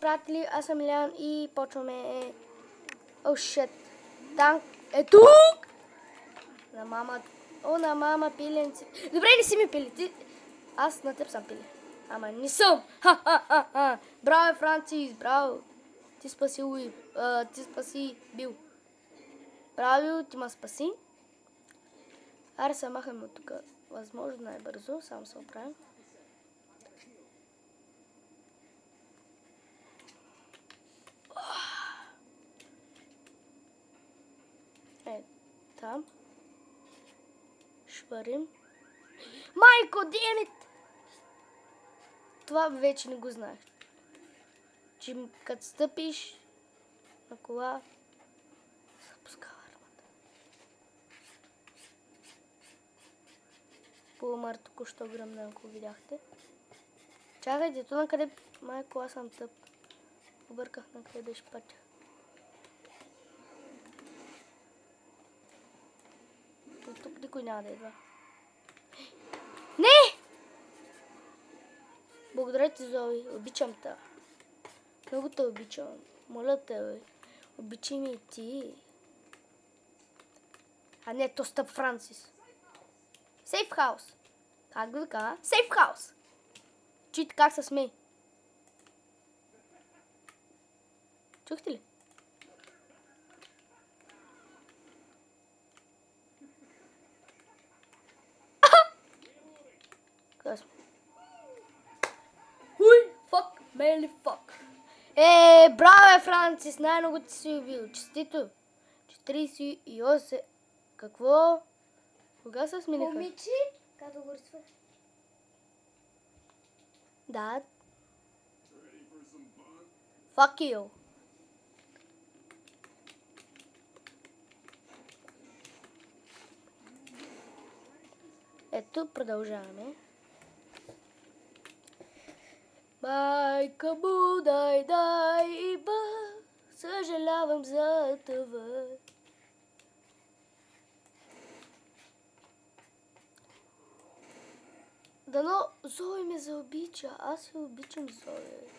приятели, аз съм Илян и почваме... О, шет. Танк е тук! На мама... О, на мама пиленци. Добре, не си ми пили. Ти... Аз на теб съм пили. Ама не съм. Ха-ха-ха-ха. Браво, Францис, браво. Ти спаси Луи. Ти спаси Бил. Браво, ти ма спаси. Аре се махаме от тук. Възможно най-бързо. Само се оправим. Там. Шварим. Майко, демит! Това вече не го знаеш. Че като стъпиш на кола, се пускава армата. Полумар току-що гръмна, ако видяхте. Чакайте, то на къде... Майко, аз съм тъп. Обърках на къде беше пътя. Тук никой няма да идва. Не! Благодаря ти, Зои. Обичам те. Много те обичам. Моля те, обичай ми и ти. А не, то стъп Франсис. Сейф хаус. Как го така? Сейф хаус. Чуйте как се смей. Чухте ли? Къде сме? Хуй, фак, мели фак. Браво, Францис, най-много ти си убил. Честито. 48. Какво? Кога се смениха? Момичи, като го разсвърши. Да. Fuck you. Ето, продължаваме. Майка му, дай, ба, съжалявам за това. Дано Зои ме заобича, аз я обичам Зои.